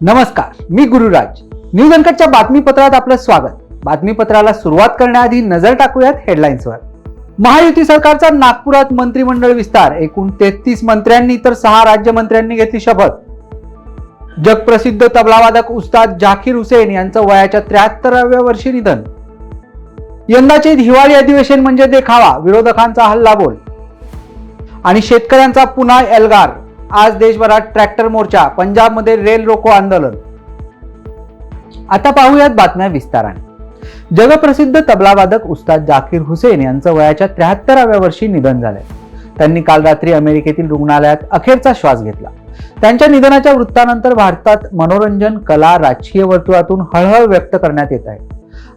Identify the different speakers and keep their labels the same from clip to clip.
Speaker 1: नमस्कार, मी गुरुराज. न्यूज अनकटच्या बातमीपत्रात आपलं स्वागत. बातमीपत्राला सुरुवात करण्याआधी नजर टाकूयात हेडलाईन्सवर. महायुती सरकारचा नागपुरात मंत्रिमंडळ विस्तार. एकूण 33 मंत्र्यांनी तर 6 राज्यमंत्र्यांनी घेतली शपथ. जगप्रसिद्ध तबलावादक उस्ताद झाकीर हुसेन यांचं वयाच्या 73व्या वर्षी निधन. यंदाचे हिवाळी अधिवेशन म्हणजे देखावा, विरोधकांचा हल्लाबोल. आणि शेतकऱ्यांचा पुन्हा एल्गार. आज देशभरात ट्रॅक्टर मोर्चा, पंजाबमध्ये रेल रोको आंदोलन. आता पाहूयात बातम्या विस्ताराने. जगप्रसिद्ध तबलावादक उस्ताद झाकीर हुसेन यांचं वयाच्या 73व्या वर्षी निधन झालंय. त्यांनी काल रात्री अमेरिकेतील रुग्णालयात अखेरचा श्वास घेतला. त्यांच्या निधनाच्या वृत्तानंतर भारतात मनोरंजन, कला, राजकीय वर्तुळातून हळहळ व्यक्त करण्यात येत आहे.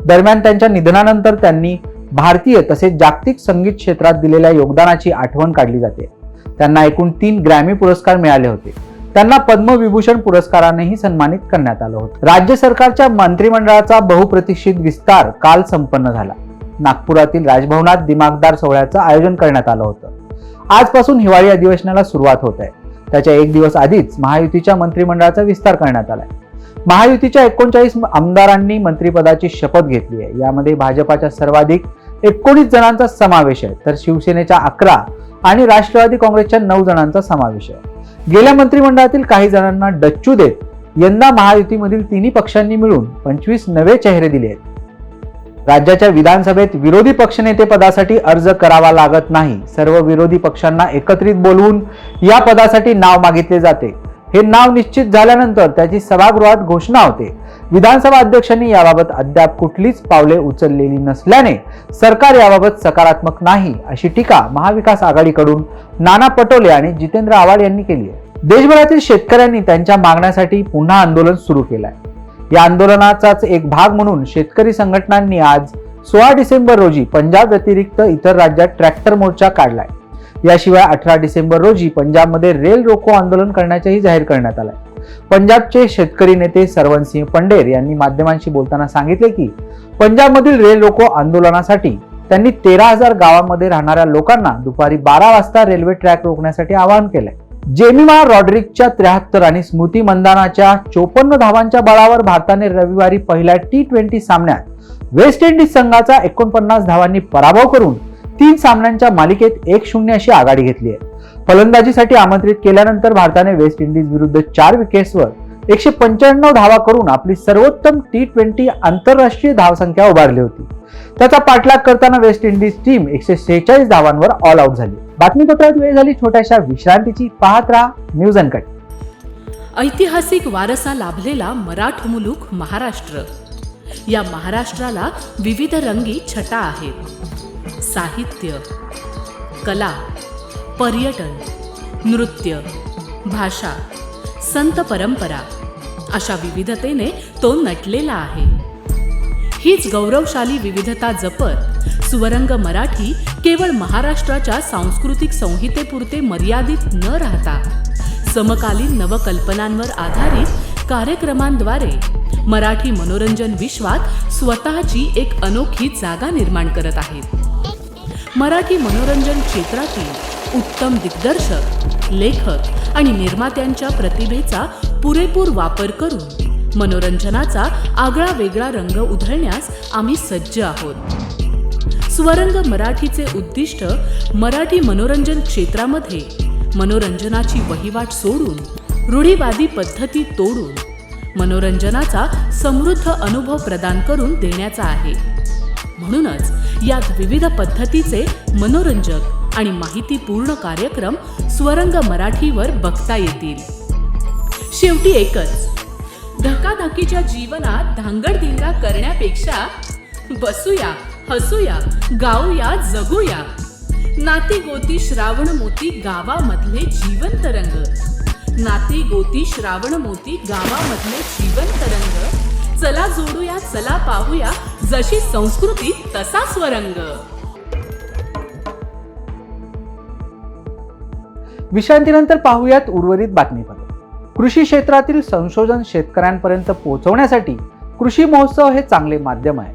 Speaker 1: दरम्यान त्यांच्या निधनानंतर त्यांनी भारतीय तसेच जागतिक संगीत क्षेत्रात दिलेल्या योगदानाची आठवण काढली जाते. त्यांना एकूण 3 ग्रॅमी पुरस्कार मिळाले होते. त्यांना पद्मविभूषण पुरस्कारानेही सन्मानित करण्यात आलं होतं. राज्य सरकारच्या मंत्रिमंडळाचा बहुप्रतीक्षित विस्तार काल संपन्न झाला. नागपुरातील राजभवनात दिमाखदार सोहळ्याचं आयोजन करण्यात आलं होतं. आजपासून हिवाळी अधिवेशनाला सुरुवात होत आहे. त्याच्या 1 दिवस आधीच महायुतीच्या मंत्रिमंडळाचा विस्तार करण्यात आलाय. महायुतीच्या 39 आमदारांनी मंत्रिपदाची शपथ घेतली आहे. यामध्ये भाजपाच्या सर्वाधिक 19 जणांचा समावेश आहे, तर शिवसेनेच्या 11 आणि राष्ट्रवादी काँग्रेसच्या 9 जणांचा समावेश आहे. गेल्या मंत्रिमंडळातील काही जणांना डच्चू देत यंदा महायुतीमधील तिन्ही पक्षांनी मिळून 25 नवे चेहरे दिले आहेत. राज्याच्या विधानसभेत विरोधी पक्षनेते पदासाठी अर्ज करावा लागत नाही. सर्व विरोधी पक्षांना एकत्रित बोलवून या पदासाठी नाव मागितले जाते. हे नाव निश्चित झाल्यानंतर त्याची सभागृहात घोषणा होते. विधानसभा अध्यक्षांनी याबाबत अद्याप कुठलीच पावले उचललेली नसल्याने सरकार याबाबत सकारात्मक नाही, अशी टीका महाविकास आघाडीकडून नाना पटोले आणि जितेंद्र आव्हाड यांनी केली आहे. देशभरातील शेतकऱ्यांनी त्यांच्या मागण्यासाठी पुन्हा आंदोलन सुरू केलं आहे. या आंदोलनाचाच एक भाग म्हणून शेतकरी संघटनांनी आज 16 डिसेंबर रोजी पंजाब व्यतिरिक्त इतर राज्यात ट्रॅक्टर मोर्चा काढलाय. याशिवाय 18 डिसेंबर रोजी पंजाबमध्ये रेल रोको आंदोलन करण्याचेही जाहीर करण्यात आलंय. पंजाबचे शेतकरी नेते सरवनसिंह पंडेर यांनी माध्यमांशी बोलताना सांगितले की पंजाबमधील रेल रोको आंदोलनासाठी त्यांनी 13,000 गावांमध्ये राहणाऱ्या लोकांना दुपारी 12 वाजता रेल्वे ट्रॅक रोखण्यासाठी आवाहन केलंय. जेमिमा रॉड्रिक्सच्या 73 आणि स्मृती मंदानाच्या 54 धावांच्या बळावर भारताने रविवारी पहिल्या T20 सामन्यात वेस्ट इंडिज संघाचा 49 धावांनी पराभव करून 3 सामन्यांच्या मालिकेत 1-0 अशी आघाडी घेतली आहे. फलंदाजीसाठी आमंत्रित केल्यानंतर भारताने वेस्ट इंडिज विरुद्ध 4 विकेट्सवर 195 धावा करून आपली सर्वोत्तम T20 आंतरराष्ट्रीय धावसंख्या उभारली होती. त्याचा पाठलाग करताना वेस्ट इंडिज टीम 146 धावांवर ऑल आउट झाली. बातमीपत्रात वेळ झाली छोट्याशा विश्रांतीची. पाहत राहा न्यूज अनकट.
Speaker 2: ऐतिहासिक वारसा लाभलेला मराठ मुलूक महाराष्ट्र. या महाराष्ट्राला विविध रंगी छटा आहेत. साहित्य, कला, पर्यटन, नृत्य, भाषा, संत परंपरा अशा विविधतेने तो नटलेला आहे. हीच गौरवशाली विविधता जपत सुवरंग मराठी केवळ महाराष्ट्राच्या सांस्कृतिक संहितेपुरते मर्यादित न राहता समकालीन नवकल्पनांवर आधारित कार्यक्रमांद्वारे मराठी मनोरंजन विश्वात स्वतःची एक अनोखी जागा निर्माण करत आहेत. मराठी मनोरंजन क्षेत्रातील उत्तम दिग्दर्शक, लेखक आणि निर्मात्यांच्या प्रतिभेचा पुरेपूर वापर करून मनोरंजनाचा आगळा वेगळा रंग उधळण्यास आम्ही सज्ज आहोत. स्वरंग मराठीचे उद्दिष्ट मराठी मनोरंजन क्षेत्रामध्ये मनोरंजनाची वहिवाट सोडून, रूढीवादी पद्धती तोडून मनोरंजनाचा समृद्ध अनुभव प्रदान करून देण्याचा आहे. म्हणूनच यात विविध पद्धतीचे मनोरंजक आणि माहितीपूर्ण कार्यक्रम स्वरंग मराठीवर बघता येतील. शेवटी एकच, धकाधकीच्या जीवनात धांगडधिंगा करण्यापेक्षा बसूया, हसूया, गाऊया, जगूया. नाती गोती श्रावण मोती गावामधले जीवंत रंग. नाती गोती श्रावण मोती गावामधले जीवंत रंग. चला जोडूया, चला पाहूया, जशी संस्कृती तसा स्वरंग.
Speaker 1: विश्रांतीनंतर पाहूयात उर्वरित बातमीपत्र. कृषी क्षेत्रातील संशोधन शेतकऱ्यांपर्यंत पोहोचवण्यासाठी कृषी महोत्सव हे चांगले माध्यम आहे.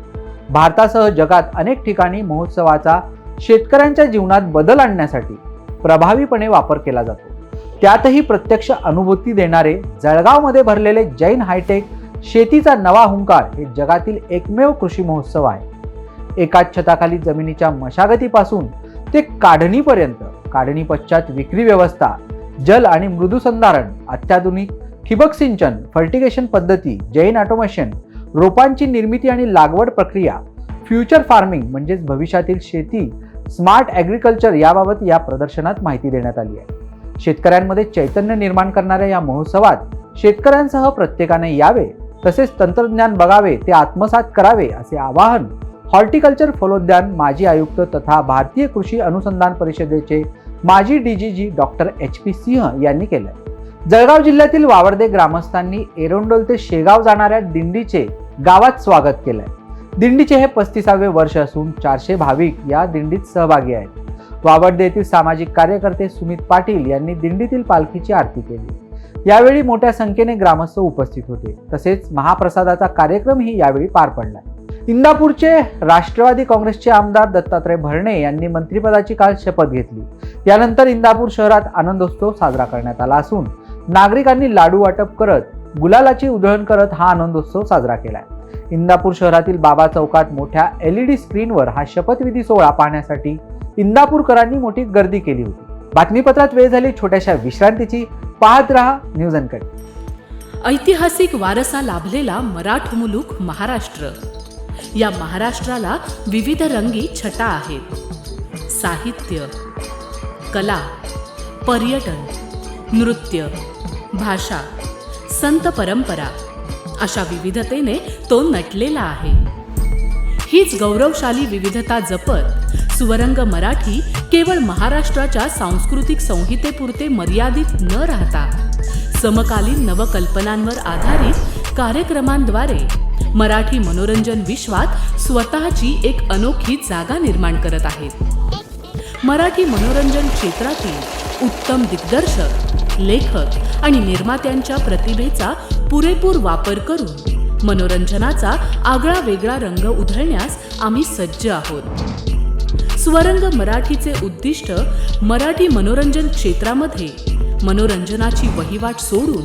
Speaker 1: भारतासह जगात अनेक ठिकाणी महोत्सवाचा शेतकऱ्यांच्या जीवनात बदल आणण्यासाठी प्रभावीपणे वापर केला जातो. त्यातही प्रत्यक्ष अनुभूती देणारे जळगावमध्ये भरलेले जैन हायटेक शेतीचा नवा हुंकार हे जगातील एकमेव कृषी महोत्सव आहे। एकाच छताखाली जमिनीच्या मशागतीपासून ते काढणीपर्यंत, काढणी पश्चात विक्री व्यवस्था, जल आणि मृदू संधारण, अत्याधुनिक ठिबक सिंचन, फर्टिगेशन पद्धती, जैन ऑटोमेशन, रोपांची निर्मिती आणि लागवड प्रक्रिया, फ्युचर फार्मिंग म्हणजेच भविष्यातील शेती, स्मार्ट ॲग्रिकल्चर याबाबत या प्रदर्शनात माहिती देण्यात आली आहे। शेतकऱ्यांमध्ये चैतन्य निर्माण करणाऱ्या या महोत्सवात शेतकऱ्यांसह प्रत्येकाने यावे, तसेच तंत्रज्ञान बघावे, ते आत्मसात करावे असे आवाहन हॉर्टिकल्चर फलोद्यान माजी आयुक्त तथा भारतीय कृषी अनुसंधान परिषदेचे माजी डीजीजी डॉक्टर HP सिंह यांनी केले। जळगाव जिल्ह्यातील वावरदे ग्रामस्थांनी एरोंडोल ते शेगाव जाणाऱ्या दिंडीचे गावात स्वागत केलंय। दिंडीचे हे 35वे वर्ष असून 400 भाविक या दिंडीत सहभागी आहेत। वावरदे येथील सामाजिक कार्यकर्ते सुमित पाटील यांनी दिंडीतील पालखीची आरती केली। यावेळी मोठ्या संख्येने ग्रामस्थ उपस्थित होते, तसेच महाप्रसादाचा कार्यक्रमही यावेळी पार पडला। इंदापूरचे राष्ट्रवादी काँग्रेसचे आमदार दत्तात्रय भरणे यांनी मंत्रिपदाची काल शपथ घेतली। यानंतर इंदापूर शहरात आनंदोत्सव साजरा करण्यात आला असून नागरिकांनी लाडू वाटप करत, गुलालाची उधळण करत हा आनंदोत्सव साजरा केलाय। इंदापूर शहरातील बाबा चौकात मोठ्या LED स्क्रीनवर हा शपथविधी सोहळा पाहण्यासाठी इंदापूरकरांनी मोठी गर्दी केली होती। बातमीपत्रात वेळ झाली छोट्याशा विश्रांतीची। पाहत रहा न्यूज अनकट।
Speaker 2: ऐतिहासिक वारसा लाभलेला मराठ मुलूक महाराष्ट्र। या महाराष्ट्राला विविध रंगी छटा आहेत। साहित्य, कला, पर्यटन, नृत्य, भाषा, संत परंपरा अशा विविधतेने तो नटलेला आहे। हीच गौरवशाली विविधता जपत सुवरंग मराठी केवळ महाराष्ट्राच्या सांस्कृतिक संहितेपुरते मर्यादित न राहता समकालीन नवकल्पनांवर आधारित कार्यक्रमांद्वारे मराठी मनोरंजन विश्वात स्वतःची एक अनोखी जागा निर्माण करत आहेत। मराठी मनोरंजन क्षेत्रातील उत्तम दिग्दर्शक, लेखक आणि निर्मात्यांच्या प्रतिभेचा पुरेपूर वापर करून मनोरंजनाचा आगळा वेगळा रंग उधळण्यास आम्ही सज्ज आहोत। स्वरंग मराठीचे उद्दिष्ट मराठी मनोरंजन क्षेत्रामध्ये मनोरंजनाची वहिवाट सोडून,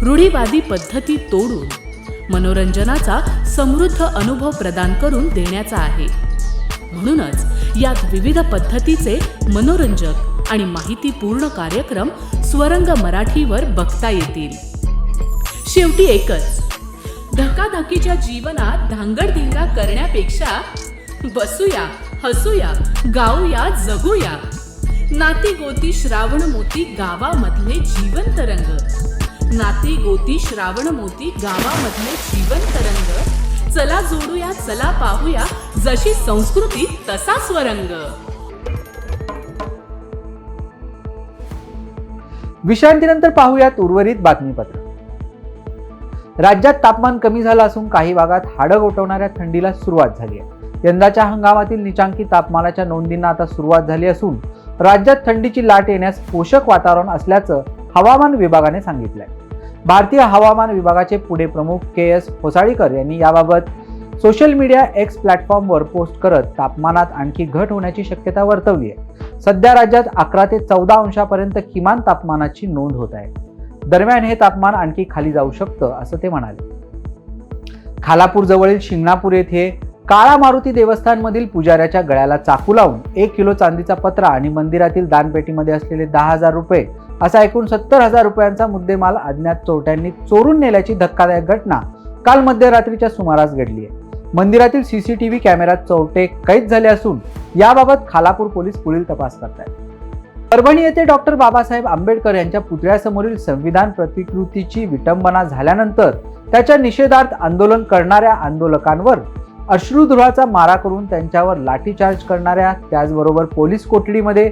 Speaker 2: रूढीवादी पद्धती तोडून मनोरंजनाचा समृद्ध अनुभव प्रदान करून देण्याचा आहे। म्हणूनच यात विविध पद्धतीचे मनोरंजक आणि माहितीपूर्ण कार्यक्रम स्वरंग मराठीवर बघता येतील। शेवटी एकच, धकाधकीच्या जीवनात धांगडधिंगा करण्यापेक्षा बसूया, हसूया, गाऊया, जगूया। नाती गोती श्रावण मोती गावामधले जिवंत रंग, नाती गोती श्रावण मोती गावामधले जिवंत रंग। चला जोडूया, चला पाहूया, जशी संस्कृती तसा स्वरंग।
Speaker 1: विश्रांतीनंतर पाहूयात उर्वरित बातमीपत्र। राज्यात तापमान कमी झालं असून काही भागात हाडं गोठवणाऱ्या थंडीला सुरुवात झाली आहे। यंदाच्या हंगामातील निचांकी तापमानाच्या नोंदींना आता सुरुवात झाली असून राज्यात थंडीची लाट येण्यास पोषक वातावरण असल्याचं हवामान विभागाने सांगितलंय। भारतीय हवामान विभागाचे पुणे प्रमुख KS होसाळीकर यांनी याबाबत सोशल मीडिया X प्लॅटफॉर्मवर पोस्ट करत तापमानात आणखी घट होण्याची शक्यता वर्तवली आहे। सध्या राज्यात 11 ते 14 अंशापर्यंत किमान तापमानाची नोंद होत आहे। दरम्यान हे तापमान आणखी खाली जाऊ शकतं असं ते म्हणाले। खालापूर जवळील शिंगणापूर येथे काळा मारुती देवस्थानमधील पुजाऱ्याच्या गळ्याला चाकू लावून 1 किलो चांदीचा पत्रा आणि मंदिरातील दानपेटीमध्ये असलेले 10,000 रुपये असा एकूण 70,000 रुपयांचा मुद्देमाल अज्ञात चोरट्यांनी चोरून नेल्याची धक्कादायक घटना काल मध्यरात्रीच्या सुमारास घडली आहे। मंदिरातील CCTV कॅमेऱ्यात चोरटे कैद झाले असून याबाबत खालापूर पोलीस पुढील तपास करत आहेत। परभणी येथे डॉक्टर बाबासाहेब आंबेडकर यांच्या पुतळ्यासमोरील संविधान प्रतिकृतीची विटंबना झाल्यानंतर त्याच्या निषेधार्थ आंदोलन करणाऱ्या आंदोलकांवर अश्रुधुराचा मारा करून त्यांच्यावर लाठीचार्ज करणाऱ्या, त्याचबरोबर पोलीस कोठडीमध्ये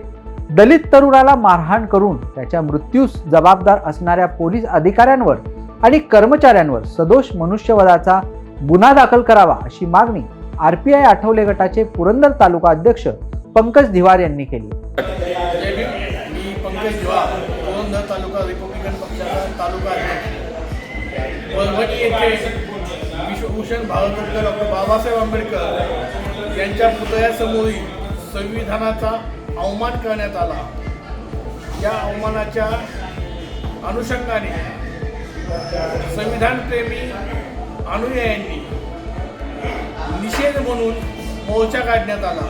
Speaker 1: दलित तरुणाला मारहाण करून त्याच्या मृत्यूस जबाबदार असणाऱ्या पोलीस अधिकाऱ्यांवर आणि कर्मचाऱ्यांवर सदोष मनुष्यवधाचा गुन्हा दाखल करावा अशी मागणी RPI आठवले गटाचे पुरंदर तालुका अध्यक्ष पंकज धिवार यांनी केली।
Speaker 3: मी पंकज धिवार, पुरंदर तालुका रिपब्लिकन पक्षाचा तालुका अध्यक्ष। परभणी येथे विश्वभूषण भारतरत्न डॉक्टर बाबासाहेब आंबेडकर यांच्या पुतळ्यासमोरील संविधानाचा अवमान करण्यात आला। या अवमानाच्या अनुषंगाने संविधानप्रेमी अनुयायांनी निषेध म्हणून मोर्चा काढण्यात आला.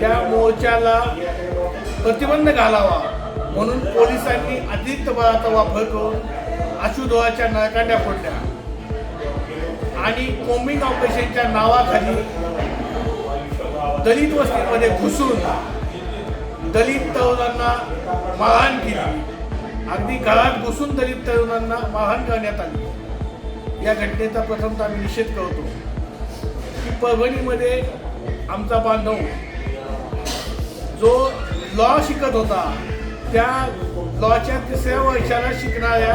Speaker 3: त्या मोर्चाला प्रतिबंध घालावा म्हणून पोलिसांनी अतिरिक्त बळाचा वापर करून अश्रुधुराच्या नळकांड्या फोडल्या आणि कोम्बिंग ऑपरेशनच्या नावाखाली दलित वस्तीमध्ये घुसून दलित तरुणांना मारहाण केली. अगदी घरात घुसून दलित तरुणांना मारहाण करण्यात आली. या घटनेचा प्रथमतः आम्ही निषेध करतो की परभणीमध्ये आमचा बांधव जो लॉ शिकत होता त्या लॉच्या 3ऱ्या वर्षाला शिकणाऱ्या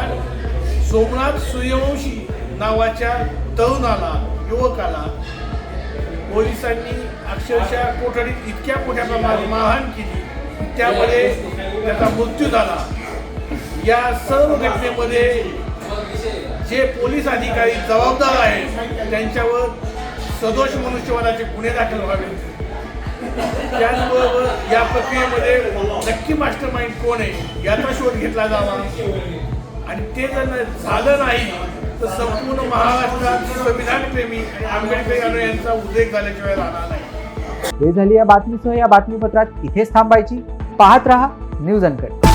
Speaker 3: सोमनाथ सूर्यवंशी नावाच्या तरुणाला युवकाला पोलिसांनी अक्षरशः कोठडीत इतक्या मोठ्या प्रमाणात मारहाण केली, त्यामध्ये त्याचा मृत्यू झाला. या सर्व घटनेमध्ये जे पोलीस अधिकारी जबाबदार आहेत त्यांच्यावर सदोष मनुष्यवधाचे गुन्हे दाखल व्हावे. त्याचबरोबर या प्रक्रियेमध्ये नक्की मास्टरमाइंड कोण आहे याचा शोध घेतला जावा आणि ते जर झालं नाही तर संपूर्ण महाराष्ट्रात संविधानप्रेमी आणि आंबेडकरी अनुयायांचा उद्रेक झाल्याशिवाय राहणार नाही.
Speaker 1: हे झाली या बातमीसह या बातमीपत्रात इथेच थांबायची. पाहत रहा न्यूज अनकट.